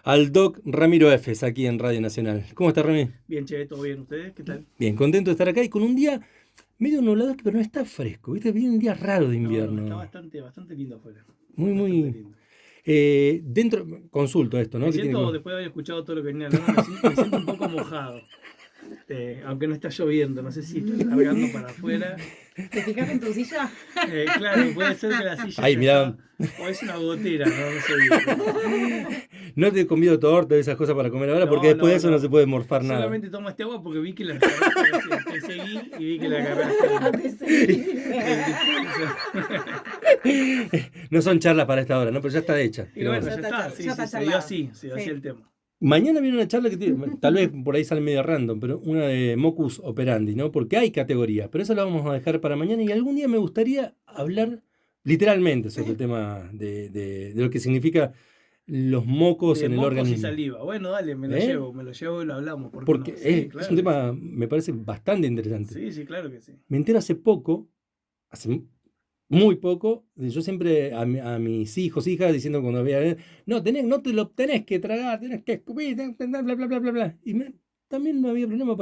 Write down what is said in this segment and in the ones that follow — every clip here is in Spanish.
Al Doc Ramiro Efes aquí en Radio Nacional. ¿Cómo está, Rami? Bien, che, todo bien. ¿Ustedes qué tal? Bien, contento de estar acá y con un día medio nublado, pero no está fresco, ¿viste? Viene un día raro de No, está invierno. bastante lindo afuera. Muy, Bastante muy. lindo. Dentro, consulto esto, ¿no? Me Que tiene siento, como. después de haber escuchado todo lo que venía hablando, me siento un poco mojado. Aunque no está lloviendo, no sé si está largando para afuera. ¿Te fijas en tu silla? Claro, puede ser que la silla Ay, se mirá, está. O es una gotera, no sé bien. no te he comido torta y esas cosas para comer ahora porque No, después de no, eso no se no. puede morfar nada. Solamente tomo este agua porque vi que la agarraste recién. Te seguí y vi que la agarraste. Te seguí. No son charlas para esta hora, ¿no? Pero ya está hecha. Y bueno, Ya ya está, está, sí, ya sí, está se dio charlado. así, Sí. el tema. Mañana viene una charla que tiene, tal vez por ahí sale medio random, pero una de Mocus Operandi, ¿no? Porque hay categorías, pero eso lo vamos a dejar para mañana y algún día me gustaría hablar literalmente sobre el tema de lo que significa los mocos De en el mocos y organismo. saliva. Bueno, dale, ¿Eh? me lo llevo y lo hablamos, ¿por qué Porque no? Sí, es un claro que sí. tema, me parece bastante interesante. Sí, sí, claro que sí. Me entero hace poco, hace muy poco, yo siempre a mis hijos, hijas, diciendo cuando había, no te lo tenés que tragar, tenés que escupir, bla, bla, bla, bla, bla, bla. También no había problema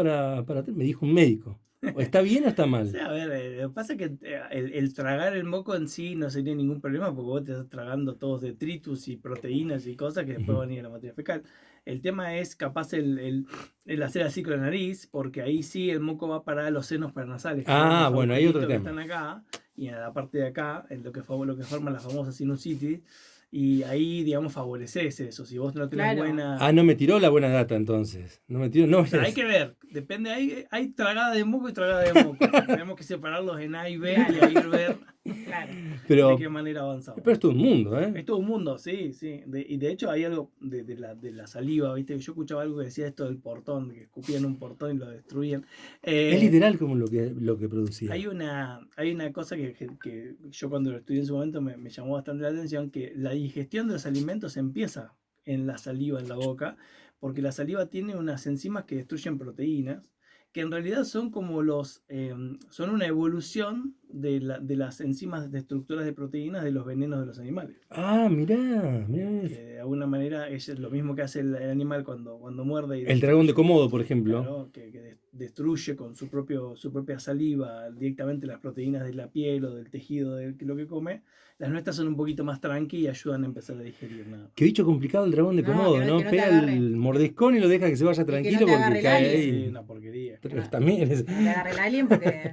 me dijo un médico. ¿O está bien o está O mal? sea, a ver, lo que pasa es que el tragar el moco en sí no sería ningún problema porque vos te estás tragando todos detritus y proteínas y cosas que después Ujú. van a ir a la materia fecal. El tema es capaz el hacer así con la nariz, porque ahí sí el moco va para los senos paranasales, que son Ah, los bueno, hay otro agujeritos que tema. están acá y en la parte de acá, en lo que forma la famosa sinusitis. Y ahí, digamos, favoreces eso. Si vos no tenés Claro. Ah, buena. no me tiró la buena data entonces. No me tiró, no O sea, hay es. que ver, depende, hay tragada de moco y tragada de moco. Tenemos que separarlos en A y B y Claro. ahí ver Claro. de Pero, qué manera avanzamos. pero es todo un mundo, ¿eh? Es todo un mundo, sí, sí. Y de hecho hay algo de la saliva, ¿viste? Yo escuchaba algo que decía esto del portón, que escupían un portón y lo destruían. Es Eh, literal como lo que producía. hay una cosa que yo cuando lo estudié en su momento me llamó bastante la atención, que la digestión de los alimentos empieza en la saliva, en la boca, porque la saliva tiene unas enzimas que destruyen proteínas, que en realidad son como son una evolución de las enzimas destructoras de proteínas de los venenos de los animales. Ah, mirá Que eso. de alguna manera es lo mismo que hace el animal cuando muerde y El dragón de destruye. Komodo, por ejemplo. Claro, que destruye con su propia saliva directamente las proteínas de la piel o del tejido de lo que come. Las nuestras son un poquito más tranqui y ayudan a empezar a digerir nada Qué más. bicho complicado el dragón de No, Komodo, que ¿no? no te Pega agarre. el mordiscón y lo deja que se vaya Y que no tranquilo te porque agarre el cae alien. Sí, ahí. una porquería. Pero No, también es. que no te agarre el alien porque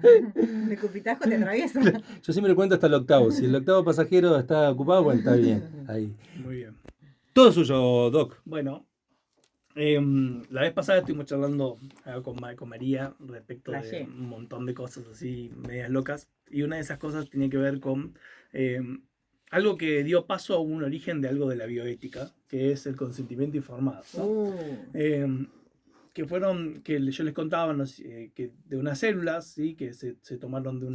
de cupitajo te atraviesa. Yo siempre cuento hasta el octavo. Si el octavo pasajero está ocupado, bueno, está bien. Ahí. Muy bien. Todo suyo, Doc. Bueno, la vez pasada estuvimos charlando con María respecto de Flashé. un montón de cosas así, medias locas. Y una de esas cosas tenía que ver con algo que dio paso a un origen de algo de la bioética, que es el consentimiento informado, ¿no? Eh, que yo les contaba, ¿no? Que de unas células, ¿sí? Que se tomaron de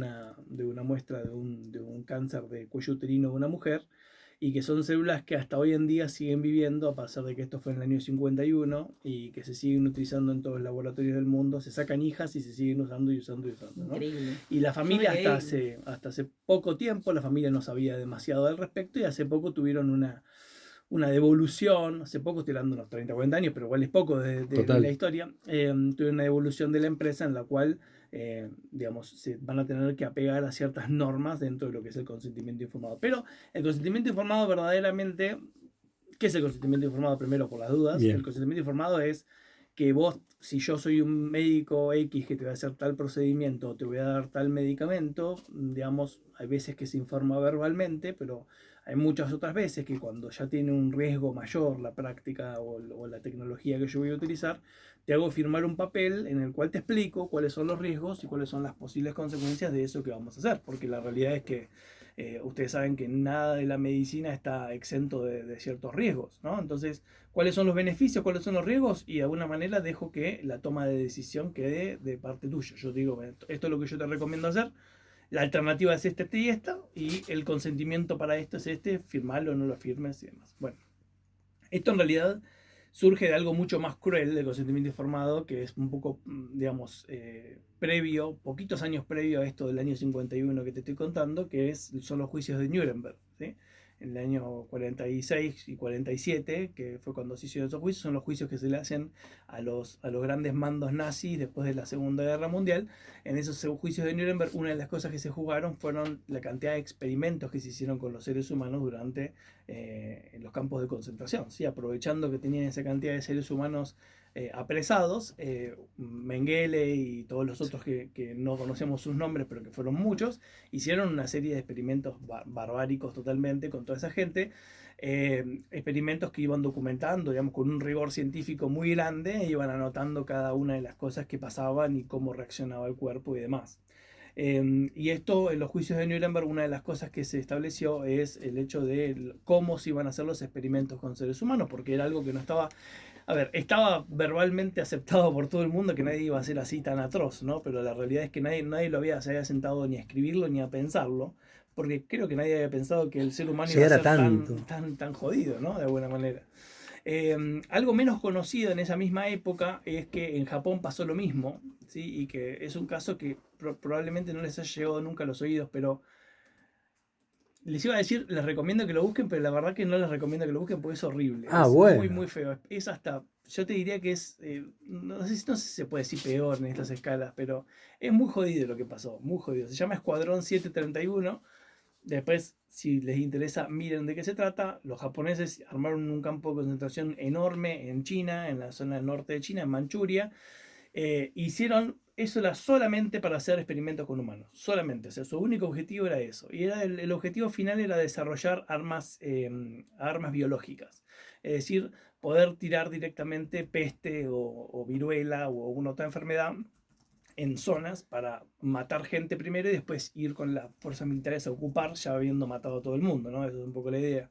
una muestra de un cáncer de cuello uterino de una mujer, y que son células que hasta hoy en día siguen viviendo, a pesar de que esto fue en el año 51, y que se siguen utilizando en todos los laboratorios del mundo, se sacan hijas y se siguen usando y usando y usando, ¿no? Increíble. Y la familia Yo me quedé- hasta hace poco tiempo, la familia no sabía demasiado al respecto y hace poco tuvieron una devolución, hace poco, estoy hablando de unos 30, 40 años, pero igual es poco de la Total. historia, tuve una devolución de la empresa en la cual, digamos, se van a tener que apegar a ciertas normas dentro de lo que es el consentimiento informado. Pero el consentimiento informado verdaderamente, ¿qué es el consentimiento informado? Primero, por las dudas, el Bien. consentimiento informado es que vos, si yo soy un médico X que te va a hacer tal procedimiento o te voy a dar tal medicamento, digamos, hay veces que se informa verbalmente, pero hay muchas otras veces que cuando ya tiene un riesgo mayor la práctica o la tecnología que yo voy a utilizar, te hago firmar un papel en el cual te explico cuáles son los riesgos y cuáles son las posibles consecuencias de eso que vamos a hacer, porque la realidad es que ustedes saben que nada de la medicina está exento de ciertos riesgos, ¿no? Entonces, ¿cuáles son los beneficios? ¿Cuáles son los riesgos? Y de alguna manera dejo que la toma de decisión quede de parte tuya. Yo digo, esto es lo que yo te recomiendo hacer, la alternativa es esta y esta, y el consentimiento para esto es este, firmarlo o no lo firmes y demás. Bueno, esto en realidad surge de algo mucho más cruel del consentimiento informado, que es un poco, digamos, previo, poquitos años previo a esto del año 51 que te estoy contando, que son los juicios de Nuremberg, ¿sí? en el año 46 y 47, que fue cuando se hicieron esos juicios, son los juicios que se le hacen a los grandes mandos nazis después de la Segunda Guerra Mundial. En esos juicios de Nuremberg, una de las cosas que se juzgaron fueron la cantidad de experimentos que se hicieron con los seres humanos durante los campos de concentración, ¿sí? Aprovechando que tenían esa cantidad de seres humanos apresados, Mengele y todos los otros que no conocemos sus nombres, pero que fueron muchos, hicieron una serie de experimentos barbáricos totalmente con toda esa gente, experimentos que iban documentando, digamos, con un rigor científico muy grande, iban anotando cada una de las cosas que pasaban y cómo reaccionaba el cuerpo y demás. Y esto, en los juicios de Nuremberg, una de las cosas que se estableció es el hecho de cómo se iban a hacer los experimentos con seres humanos, porque era algo que no estaba... A ver, estaba verbalmente aceptado por todo el mundo que nadie iba a ser así tan atroz, ¿no? Pero la realidad es que nadie se había sentado ni a escribirlo ni a pensarlo, porque creo que nadie había pensado que el ser humano iba a ser tan jodido, ¿no? De alguna manera. Algo menos conocido en esa misma época es que en Japón pasó lo mismo, ¿sí? Y que es un caso que probablemente no les haya llegado nunca a los oídos, pero les iba a decir, les recomiendo que lo busquen, pero la verdad que no les recomiendo que lo busquen porque es horrible. Es bueno. muy, muy feo. Es hasta, yo te diría que es, no sé si se puede decir peor en estas escalas, pero es muy jodido lo que pasó, muy jodido. Se llama Escuadrón 731. Después, si les interesa, miren de qué se trata. Los japoneses armaron un campo de concentración enorme en China, en la zona del norte de China, en Manchuria. Hicieron, eso era solamente para hacer experimentos con humanos, solamente, o sea, su único objetivo era eso, y era el objetivo final era desarrollar armas biológicas, es decir, poder tirar directamente peste o viruela o alguna otra enfermedad en zonas para matar gente primero y después ir con las fuerzas militares a ocupar ya habiendo matado a todo el mundo, ¿no? Esa es un poco la idea.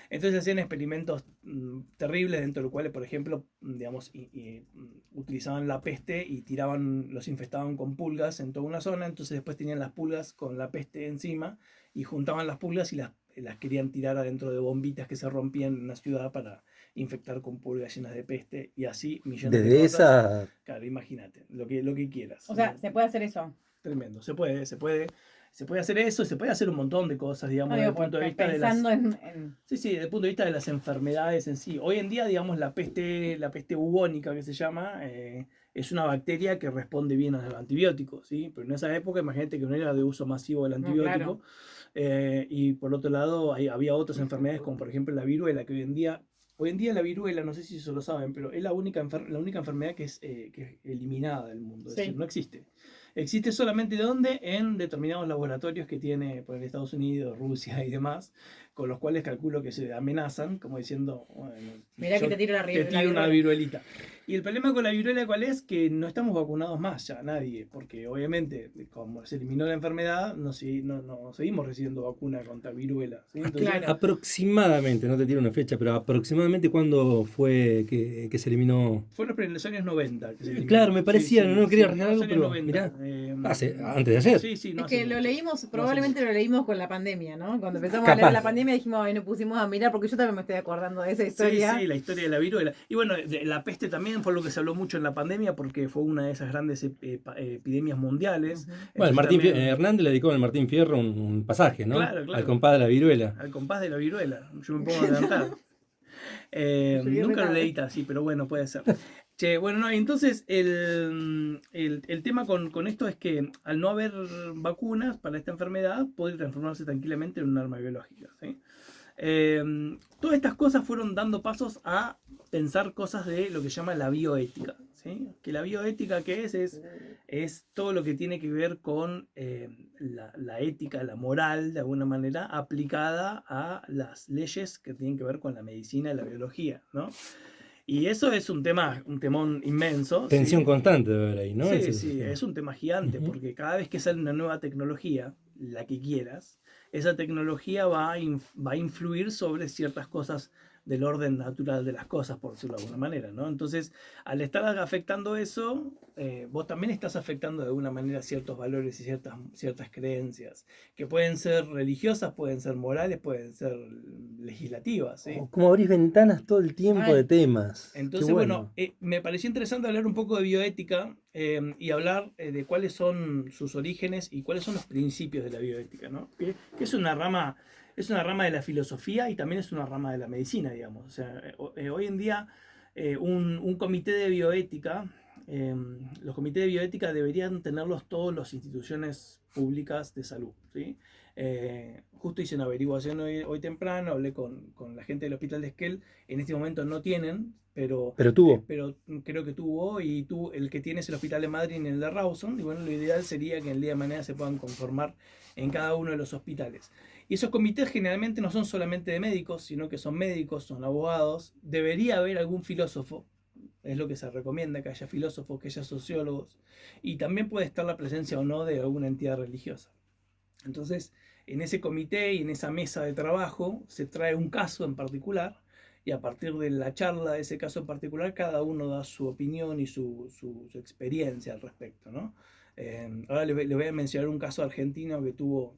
Entonces hacían experimentos terribles dentro de los cuales, por ejemplo, digamos, utilizaban la peste y los infestaban con pulgas en toda una zona, entonces después tenían las pulgas con la peste encima y juntaban las pulgas y las querían tirar adentro de bombitas que se rompían en una ciudad para infectar con pulgas llenas de peste y así millones de cosas. Claro, imagínate, lo que quieras. O sea, ¿se puede hacer eso? Tremendo, se puede hacer eso, se puede hacer un montón de cosas, digamos, desde el punto de vista pensando de las... Sí, desde el punto de vista de las enfermedades en sí. Hoy en día, digamos, la peste bubónica que se llama, es una bacteria que responde bien a los antibióticos, ¿sí? Pero en esa época, imagínate que no era de uso masivo del antibiótico. Claro. Y por otro lado, había otras enfermedades, como por ejemplo la viruela, que hoy en día la viruela, no sé si eso lo saben, pero es la única enfermedad que es eliminada del mundo, es decir, no existe. Existe solamente ¿dónde? En determinados laboratorios que tiene por Estados Unidos, Rusia y demás, con los cuales calculo que se amenazan, como diciendo, bueno, mirá que te tiro una viruelita. Y el problema con la viruela, ¿cuál es? Que no estamos vacunados más ya, nadie, porque obviamente, como se eliminó la enfermedad, no seguimos recibiendo vacuna contra viruela, ¿sí? Entonces, claro. Aproximadamente, no te tiro una fecha, pero aproximadamente ¿cuándo fue que se eliminó? Fue en los años 90. Que se eliminó. Claro, me parecía, no quería arreglar algo, pero 90, mirá, antes de ayer. Sí, es que lo leímos, probablemente lo leímos con la pandemia, ¿no? Cuando empezamos a leer la pandemia dijimos, ay, nos pusimos a mirar, porque yo también me estoy acordando de esa historia. Sí, la historia de la viruela. Y bueno, la peste también fue lo que se habló mucho en la pandemia, porque fue una de esas grandes epidemias mundiales. Bueno, Martín Hernández le dedicó al Martín Fierro un pasaje, ¿no? Claro. Al compás de la viruela. Al compás de la viruela. Yo me pongo a adelantar. Nunca lo leí así, pero bueno, puede ser. Che, bueno, no, entonces el tema con esto es que al no haber vacunas para esta enfermedad, puede transformarse tranquilamente en un arma biológica, ¿sí? Todas estas cosas fueron dando pasos a pensar cosas de lo que se llama la bioética, ¿sí? Que la bioética, ¿qué es todo lo que tiene que ver con la ética, la moral, de alguna manera, aplicada a las leyes que tienen que ver con la medicina y la biología, ¿no? Y eso es un temón inmenso. Tensión constante de ver ahí, ¿no? Sí, es un tema gigante, porque cada vez que sale una nueva tecnología, la que quieras, esa tecnología va a influir sobre ciertas cosas del orden natural de las cosas, por decirlo de alguna manera, ¿no? Entonces, al estar afectando eso, vos también estás afectando de alguna manera ciertos valores y ciertas creencias, que pueden ser religiosas, pueden ser morales, pueden ser legislativas, ¿sí? Como abrís ventanas todo el tiempo de temas. Entonces, bueno, me pareció interesante hablar un poco de bioética y hablar de cuáles son sus orígenes y cuáles son los principios de la bioética, ¿no? Que es una rama es una rama de la filosofía y también es una rama de la medicina, digamos. O sea, hoy en día un comité de bioética, los comités de bioética deberían tenerlos todas las instituciones públicas de salud, ¿sí? Justo hice una averiguación hoy temprano, hablé con la gente del hospital de Esquel, en este momento no tienen, pero tuvo. pero creo que tuvo, el que tiene es el hospital de Madrid y el de Rawson, y bueno, lo ideal sería que el día de mañana se puedan conformar en cada uno de los hospitales. Y esos comités generalmente no son solamente de médicos, sino que son médicos, son abogados, debería haber algún filósofo, es lo que se recomienda, que haya filósofos, que haya sociólogos, y también puede estar la presencia o no de alguna entidad religiosa. Entonces, en ese comité y en esa mesa de trabajo se trae un caso en particular y a partir de la charla de ese caso en particular cada uno da su opinión y su experiencia al respecto, ¿no? Ahora les voy a mencionar un caso argentino que tuvo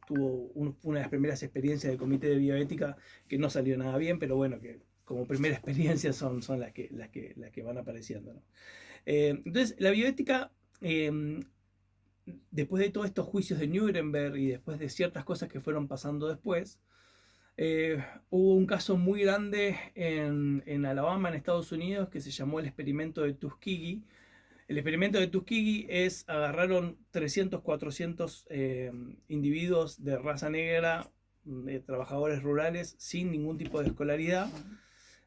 una de las primeras experiencias del comité de bioética que no salió nada bien, pero bueno, que como primera experiencia son las que van apareciendo, ¿no? Entonces, la bioética, después de todos estos juicios de Nuremberg y después de ciertas cosas que fueron pasando después, hubo un caso muy grande en Alabama, en Estados Unidos, que se llamó el experimento de Tuskegee. El experimento de Tuskegee agarraron 300, 400 individuos de raza negra, trabajadores rurales, sin ningún tipo de escolaridad,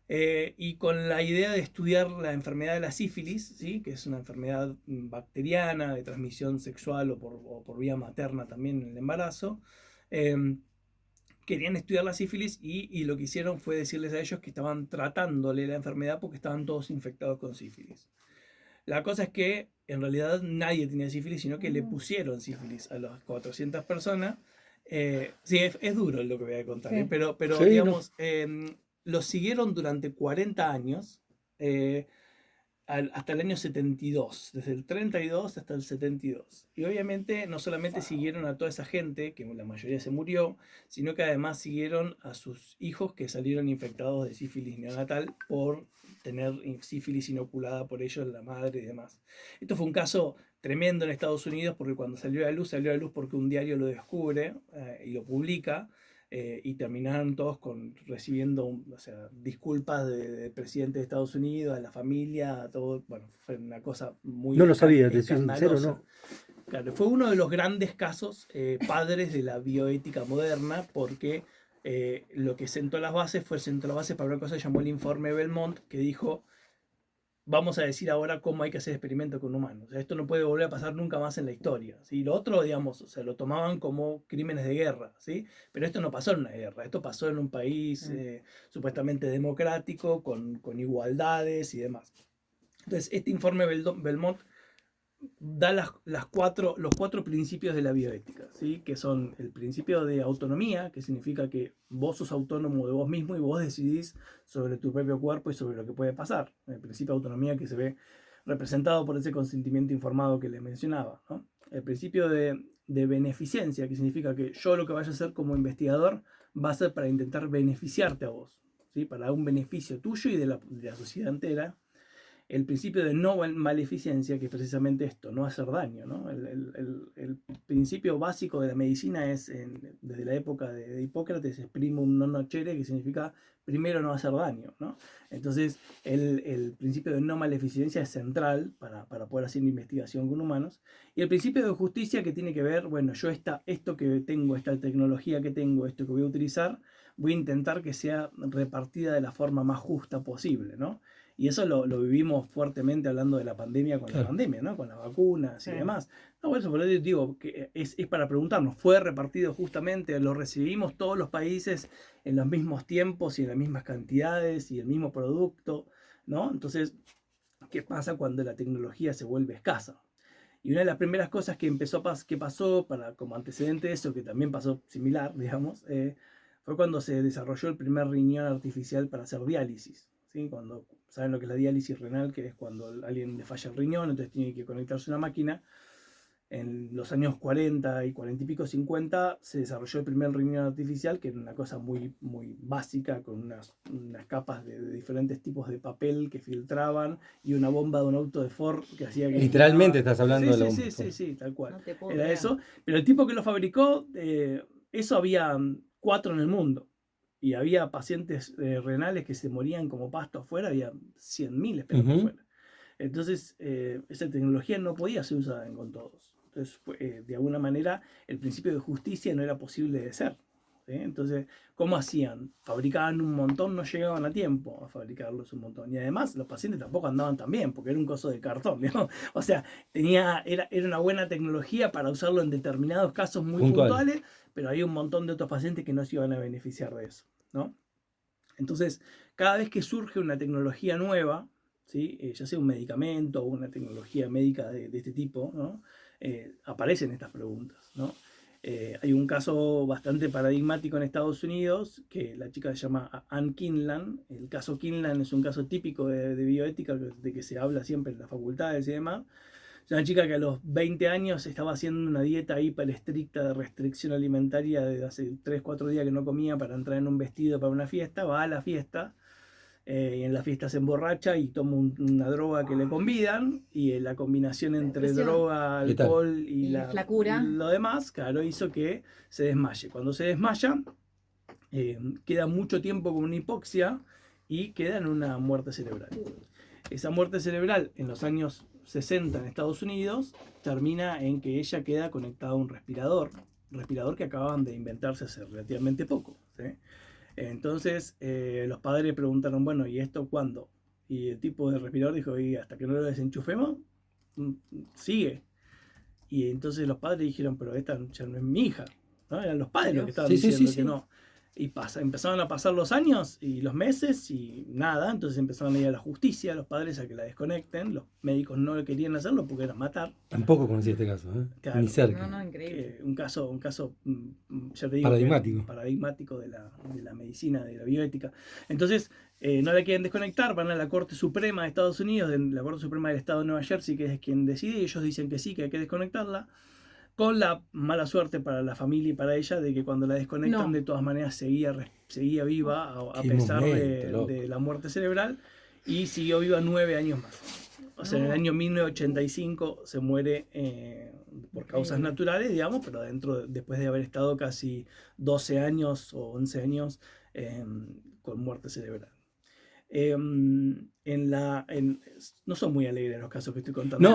y con la idea de estudiar la enfermedad de la sífilis, ¿sí? Que es una enfermedad bacteriana de transmisión sexual o por vía materna también en el embarazo. Querían estudiar la sífilis y lo que hicieron fue decirles a ellos que estaban tratándole la enfermedad porque estaban todos infectados con sífilis. La cosa es que en realidad nadie tenía sífilis, sino que le pusieron sífilis a las 400 personas. Sí, es duro lo que voy a contar, Sí. pero Sí, digamos, los siguieron durante 40 años, hasta el año 72, desde el 32 hasta el 72. Y obviamente no solamente siguieron a toda esa gente, que la mayoría se murió, sino que además siguieron a sus hijos que salieron infectados de sífilis neonatal por tener sífilis inoculada por ellos, la madre y demás. Esto fue un caso tremendo en Estados Unidos porque cuando salió a la luz porque un diario lo descubre y lo publica. Y terminaron todos recibiendo disculpas del presidente de Estados Unidos, a la familia, a todo. Bueno, fue una cosa muy no lo sabía, te soy sincero, ¿no? Claro, fue uno de los grandes casos padres de la bioética moderna, porque lo que sentó las bases para una cosa que llamó el informe Belmont, que dijo: vamos a decir ahora cómo hay que hacer experimentos con humanos. O sea, esto no puede volver a pasar nunca más en la historia, ¿sí? Lo otro, digamos, o sea, lo tomaban como crímenes de guerra, ¿sí? Pero esto no pasó en una guerra, esto pasó en un país supuestamente democrático, con igualdades y demás. Entonces, este informe Belmont da los cuatro principios de la bioética, ¿sí? Que son el principio de autonomía, que significa que vos sos autónomo de vos mismo y vos decidís sobre tu propio cuerpo y sobre lo que puede pasar. El principio de autonomía que se ve representado por ese consentimiento informado que les mencionaba, ¿no? El principio de beneficencia, que significa que yo lo que vaya a hacer como investigador va a ser para intentar beneficiarte a vos, ¿sí? Para un beneficio tuyo y de la sociedad entera. El principio de no maleficencia, que es precisamente esto, no hacer daño, ¿no? El principio básico de la medicina es, desde la época de Hipócrates, es primum non nocere, que significa primero no hacer daño, ¿no? Entonces, el principio de no maleficencia es central para poder hacer investigación con humanos. Y el principio de justicia, que tiene que ver, bueno, yo esto que tengo, esta tecnología que tengo, esto que voy a utilizar, voy a intentar que sea repartida de la forma más justa posible, ¿no? Y eso lo vivimos fuertemente hablando de la pandemia con la pandemia, ¿no? Con las vacunas y demás. No, por eso digo que es para preguntarnos, ¿fue repartido justamente? ¿Lo recibimos todos los países en los mismos tiempos y en las mismas cantidades y el mismo producto? ¿No? Entonces, ¿qué pasa cuando la tecnología se vuelve escasa? Y una de las primeras cosas que pasó como antecedente de eso, que también pasó similar, digamos, fue cuando se desarrolló el primer riñón artificial para hacer diálisis, ¿sí? Cuando saben lo que es la diálisis renal, que es cuando a alguien le falla el riñón, entonces tiene que conectarse a una máquina. En los años 40 y 40 y pico, 50, se desarrolló el primer riñón artificial, que era una cosa muy, muy básica, con unas capas de diferentes tipos de papel que filtraban y una bomba de un auto de Ford que hacía que... Literalmente estás hablando de la Sí, tal cual. No te puedo Era creer. eso. Pero el tipo que lo fabricó, eso había 4 en el mundo. Y había pacientes renales que se morían como pasto afuera, había 100.000 esperando afuera. Entonces, esa tecnología no podía ser usada con todos. Entonces, de alguna manera, el principio de justicia no era posible de ser. ¿Sí? Entonces, ¿cómo hacían? Fabricaban un montón, no llegaban a tiempo a fabricarlos un montón. Y además, los pacientes tampoco andaban tan bien, porque era un coso de cartón, ¿no? O sea, era una buena tecnología para usarlo en determinados casos muy puntuales, pero hay un montón de otros pacientes que no se iban a beneficiar de eso, ¿no? Entonces, cada vez que surge una tecnología nueva, ¿sí? Ya sea un medicamento o una tecnología médica de este tipo, ¿no? Aparecen estas preguntas, ¿no? Hay un caso bastante paradigmático en Estados Unidos, que la chica se llama Ann Quinlan. El caso Quinlan es un caso típico de bioética, de que se habla siempre en las facultades y demás. Es una chica que a los 20 años estaba haciendo una dieta hiper estricta de restricción alimentaria de hace 3-4 días que no comía para entrar en un vestido para una fiesta. Va a la fiesta y en la fiesta se emborracha y toma una droga que le convidan, y la combinación entre droga, alcohol y lo demás, claro, hizo que se desmaye. Cuando se desmaya, queda mucho tiempo con una hipoxia y queda en una muerte cerebral. Esa muerte cerebral en los años 60 en Estados Unidos termina en que ella queda conectada a un respirador que acaban de inventarse hace relativamente poco, ¿sí? Entonces los padres preguntaron, bueno, ¿y esto cuándo? Y el tipo de respirador dijo, y hasta que no lo desenchufemos, sigue. Y entonces los padres dijeron, pero esta ya no es mi hija, ¿no? Eran los padres los que estaban diciendo que no. Y empezaron a pasar los años y los meses y nada, entonces empezaron a ir a la justicia, los padres a que la desconecten, los médicos no querían hacerlo porque era matar. Tampoco conocí este caso, ¿eh? Claro, ni cerca. No, increíble. Un caso, ya te digo, paradigmático de la medicina, de la bioética. Entonces, no la quieren desconectar, van a la Corte Suprema de Estados Unidos, la Corte Suprema del Estado de Nueva Jersey, que es quien decide, y ellos dicen que sí, que hay que desconectarla, con la mala suerte para la familia y para ella de que cuando la desconectan, de todas maneras seguía viva a pesar de la muerte cerebral, y siguió viva 9 años más. O sea, en el año 1985 se muere por causas naturales, digamos, pero después de haber estado casi 12 años o 11 años con muerte cerebral. No son muy alegres los casos que estoy contando.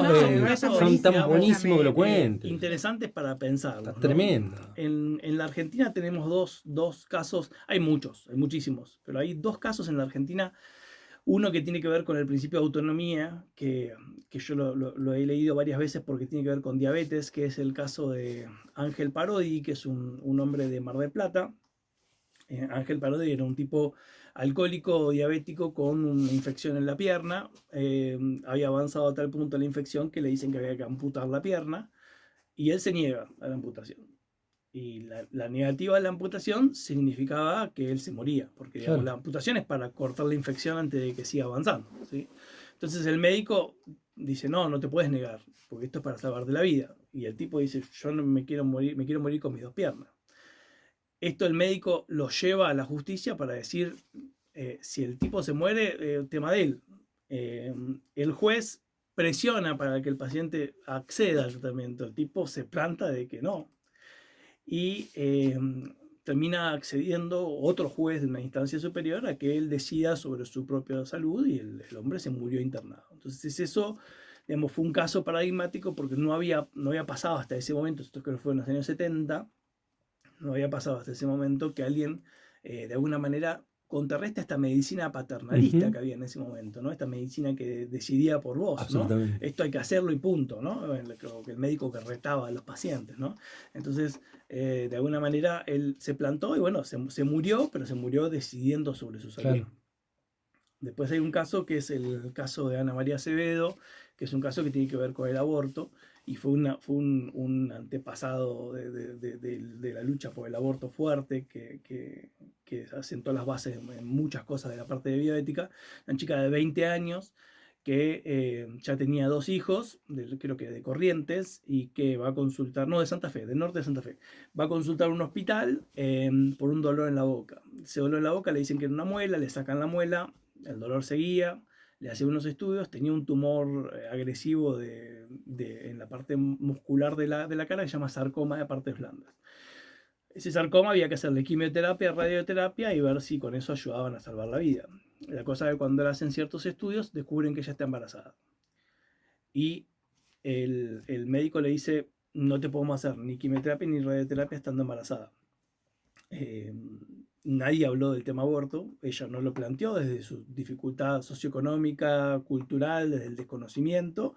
Son tan buenísimos que lo cuentes. Interesantes para pensar. Está tremendo. En la Argentina tenemos dos casos, hay muchísimos, pero hay 2 casos en la Argentina. Uno que tiene que ver con el principio de autonomía, que yo lo he leído varias veces porque tiene que ver con diabetes, que es el caso de Ángel Parodi, que es un hombre de Mar del Plata. Ángel Parodi era un tipo alcohólico diabético con una infección en la pierna. Había avanzado a tal punto la infección que le dicen que había que amputar la pierna, y él se niega a la amputación. Y la negativa a la amputación significaba que él se moría, porque digamos, la amputación es para cortar la infección antes de que siga avanzando, ¿sí? Entonces el médico dice, no te puedes negar, porque esto es para salvarte la vida. Y el tipo dice, yo no me quiero morir con mis 2 piernas. Esto el médico lo lleva a la justicia para decir, si el tipo se muere, tema de él. El juez presiona para que el paciente acceda al tratamiento. El tipo se planta de que no. Y termina accediendo otro juez de una instancia superior a que él decida sobre su propia salud, y el hombre se murió internado. Entonces eso, digamos, fue un caso paradigmático porque no había pasado hasta ese momento, esto creo que fue en los años 70, no había pasado hasta ese momento que alguien de alguna manera contrarresta esta medicina paternalista que había en ese momento, ¿no? Esta medicina que decidía por vos, ¿no? Esto hay que hacerlo y punto, ¿no? El médico que retaba a los pacientes, ¿no? Entonces, de alguna manera, él se plantó y bueno, se murió, pero se murió decidiendo sobre su salud. Claro. Después hay un caso que es el caso de Ana María Acevedo, que es un caso que tiene que ver con el aborto, y fue un antepasado de la lucha por el aborto fuerte que asentó las bases en muchas cosas de la parte de bioética. Una chica de 20 años que ya tenía 2 hijos, creo que de Corrientes, y que va a consultar, no de Santa Fe, del norte de Santa Fe, va a consultar un hospital por un dolor en la boca. Ese dolor en la boca le dicen que era una muela, le sacan la muela, el dolor seguía, le hacen unos estudios, tenía un tumor agresivo en la parte muscular de la cara que se llama sarcoma de partes blandas. ese sarcoma había que hacerle quimioterapia, radioterapia y ver si con eso ayudaban a salvar la vida. La cosa es que cuando le hacen ciertos estudios descubren que ella está embarazada. Y el médico le dice, no te podemos hacer ni quimioterapia ni radioterapia estando embarazada. Nadie habló del tema aborto, ella no lo planteó desde su dificultad socioeconómica, cultural, desde el desconocimiento,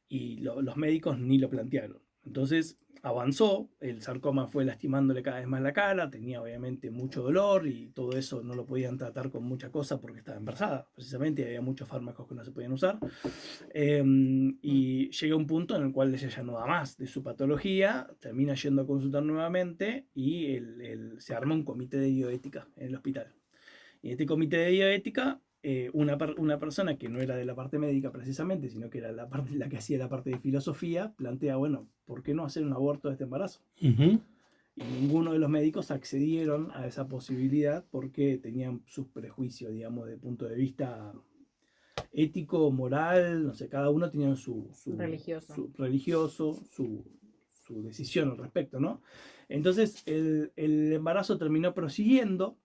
y los médicos ni lo plantearon. Entonces avanzó, el sarcoma fue lastimándole cada vez más la cara, tenía obviamente mucho dolor y todo eso no lo podían tratar con mucha cosa porque estaba embarazada, precisamente había muchos fármacos que no se podían usar. Y llega un punto en el cual ella ya no da más de su patología, termina yendo a consultar nuevamente y se arma un comité de bioética en el hospital. Y en este comité de bioética, una persona que no era de la parte médica precisamente, sino que era la que hacía la parte de filosofía, plantea, bueno, ¿por qué no hacer un aborto de este embarazo? Ujú. Y ninguno de los médicos accedieron a esa posibilidad porque tenían sus prejuicios, digamos, de punto de vista ético, moral, no sé, cada uno tenía su religioso, su decisión al respecto, ¿no? Entonces el embarazo terminó prosiguiendo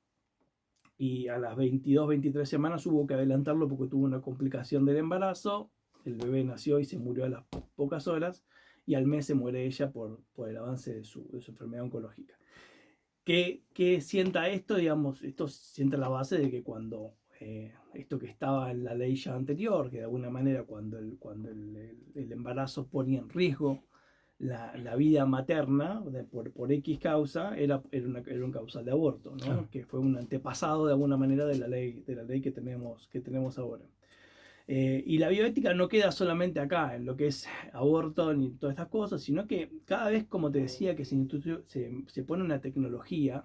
y a las 22, 23 semanas hubo que adelantarlo porque tuvo una complicación del embarazo, el bebé nació y se murió a las pocas horas y al mes se muere ella por el avance de su enfermedad oncológica. ¿Qué sienta esto? Digamos, esto sienta la base de que cuando esto que estaba en la ley ya anterior, que de alguna manera cuando el embarazo ponía en riesgo la vida materna por X causa, era un causal de aborto, ¿no? Claro. Que fue un antepasado de alguna manera de la ley que tenemos ahora. Y la bioética no queda solamente acá, en lo que es aborto ni todas estas cosas, sino que cada vez, como te decía, que se pone una tecnología.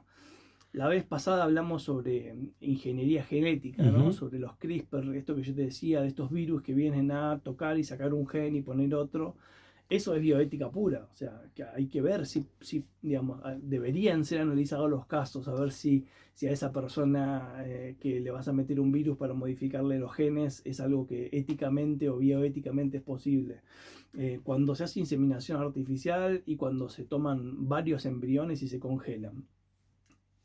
La vez pasada hablamos sobre ingeniería genética, ¿no? Ujú. Sobre los CRISPR, esto que yo te decía, de estos virus que vienen a tocar y sacar un gen y poner otro. Eso es bioética pura, o sea, que hay que ver si digamos, deberían ser analizados los casos, a ver si a esa persona que le vas a meter un virus para modificarle los genes es algo que éticamente o bioéticamente es posible. Cuando se hace inseminación artificial y cuando se toman varios embriones y se congelan,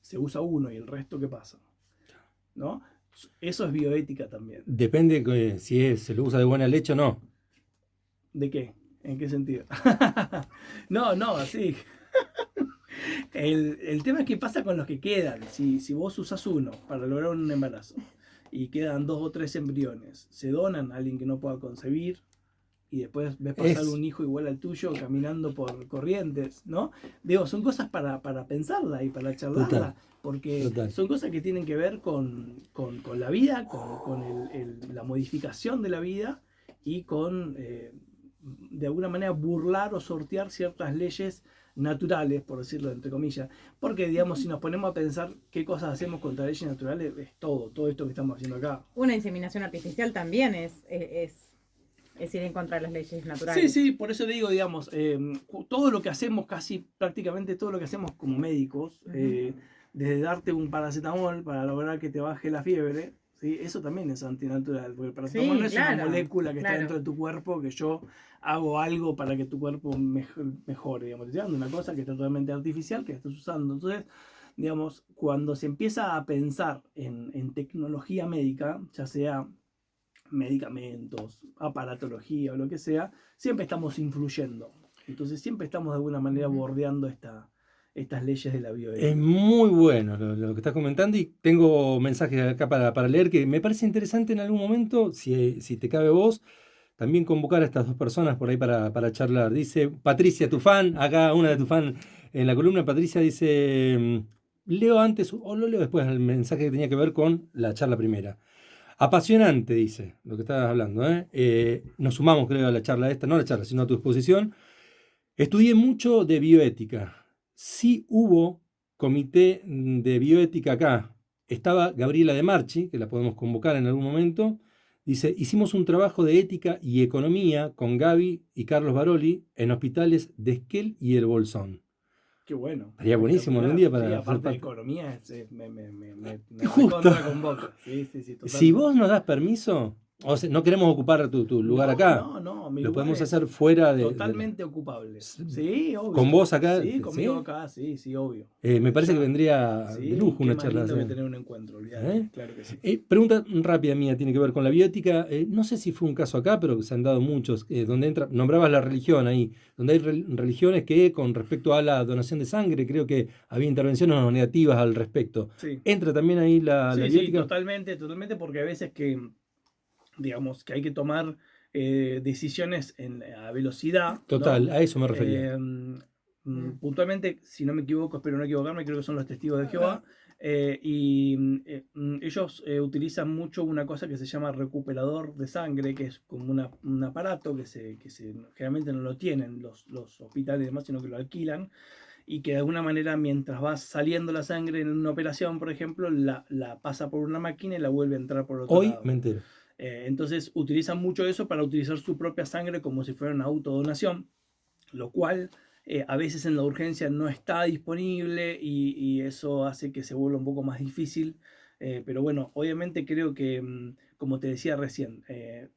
se usa uno y el resto, ¿qué pasa? ¿No? Eso es bioética también. Depende si se lo usa de buena leche o no. ¿De qué? ¿En qué sentido? No, sí. El tema es qué pasa con los que quedan. Si vos usas uno para lograr un embarazo y quedan 2 o 3 embriones, se donan a alguien que no pueda concebir y después ves pasar un hijo igual al tuyo caminando por Corrientes, ¿no? Digo, son cosas para pensarla y para charlarla, Total. porque Total. son cosas que tienen que ver con la vida, con la modificación de la vida y con, de alguna manera, burlar o sortear ciertas leyes naturales, por decirlo entre comillas, porque digamos, si nos ponemos a pensar qué cosas hacemos contra leyes naturales, es todo esto que estamos haciendo acá. Una inseminación artificial también es ir en contra de las leyes naturales. Sí, por eso digo, digamos, todo lo que hacemos, prácticamente todo lo que hacemos como médicos, desde darte un paracetamol para lograr que te baje la fiebre, ¿sí? Eso también es antinatural, porque el paracetamol no es una molécula que está dentro de tu cuerpo, que yo hago algo para que tu cuerpo mejore, digamos, te estoy dando una cosa que está totalmente artificial, que estás usando. Entonces, digamos, cuando se empieza a pensar en tecnología médica, ya sea medicamentos, aparatología o lo que sea, siempre estamos influyendo. Entonces siempre estamos de alguna manera bordeando estas leyes de la bioética. Es muy bueno lo que estás comentando y tengo mensajes acá para leer que me parece interesante en algún momento, si te cabe vos, también convocar a estas dos personas por ahí para charlar. Dice Patricia, tu fan, acá una de tu fan en la columna, Patricia dice, leo antes o lo leo después el mensaje que tenía que ver con la charla primera. Apasionante, dice, lo que estabas hablando. Nos sumamos, creo, a la charla esta, no a la charla, sino a tu exposición. Estudié mucho de bioética. Sí hubo comité de bioética acá. Estaba Gabriela De Marchi, que la podemos convocar en algún momento. Dice, hicimos un trabajo de ética y economía con Gaby y Carlos Baroli en hospitales de Esquel y El Bolsón. Qué bueno. Estaría buenísimo algún día para... Sí, aparte de economía, me Justo. convoca. Sí, Si vos nos das permiso, O sea, no queremos ocupar tu lugar No, acá. no, mi Lo lugar podemos es hacer fuera de... totalmente ocupable. Sí, obvio. ¿Con vos acá? Sí, conmigo ¿Sí? acá, sí, obvio. Me parece Ya. que vendría de Sí, lujo qué una más charla lindo así. que tener un encuentro, olvidate, ¿Eh? claro que sí. Pregunta rápida mía, tiene que ver con la bioética. No sé si fue un caso acá, pero se han dado muchos, donde entra, nombrabas la religión ahí, donde hay religiones que con respecto a la donación de sangre, creo que había intervenciones negativas al respecto. Sí. ¿Entra también ahí la Sí, bioética? totalmente, porque a veces que, digamos, que hay que tomar decisiones a velocidad, Total, ¿no? a eso me refería. Puntualmente, si no me equivoco, espero no equivocarme, creo que son los testigos de Jehová, ellos utilizan mucho una cosa que se llama recuperador de sangre, que es como un aparato generalmente no lo tienen los hospitales y demás, sino que lo alquilan, y que de alguna manera mientras va saliendo la sangre en una operación, por ejemplo, la pasa por una máquina y la vuelve a entrar por otro Hoy lado. me entero. Entonces utilizan mucho eso para utilizar su propia sangre como si fuera una autodonación, lo cual a veces en la urgencia no está disponible y eso hace que se vuelva un poco más difícil. Pero bueno, obviamente creo que, como te decía recién,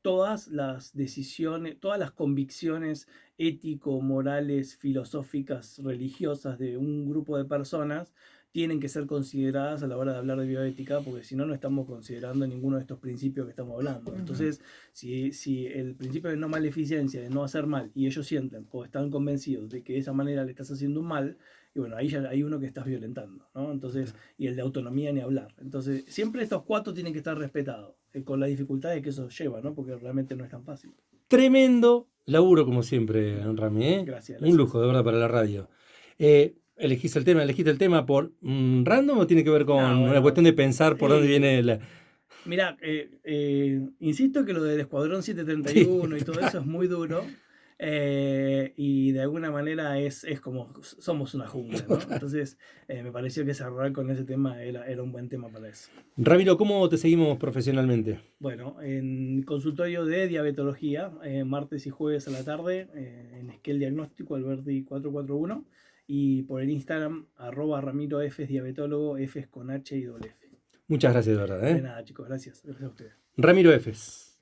todas las decisiones, todas las convicciones ético, morales, filosóficas, religiosas de un grupo de personas tienen que ser consideradas a la hora de hablar de bioética, porque si no, no estamos considerando ninguno de estos principios que estamos hablando. Entonces, si el principio de no maleficencia, de no hacer mal, y ellos sienten o están convencidos de que de esa manera le estás haciendo un mal, y bueno, ahí ya hay uno que estás violentando, ¿no? Entonces, y el de autonomía ni hablar. Entonces, siempre estos cuatro tienen que estar respetados, con las dificultades que eso lleva, ¿no? Porque realmente no es tan fácil. Tremendo laburo, como siempre, Rami, ¿eh? Gracias. Un lujo, de verdad, para la radio. ¿Elegiste el tema por random o tiene que ver con una cuestión de pensar por dónde viene la... Mirá, insisto que lo del Escuadrón 731 y todo eso es muy duro. Y de alguna manera es como somos una jungla, ¿no? Entonces me pareció que cerrar con ese tema era un buen tema para eso. Ramiro, ¿cómo te seguimos profesionalmente? Bueno, en consultorio de diabetología, martes y jueves a la tarde, en Esquel Diagnóstico, Alberti 441, y por el Instagram, @RamiroFes diabetólogo, Fs con H y doble F. Muchas gracias, de verdad. De nada, chicos, gracias. Gracias a ustedes. Ramiro Efes.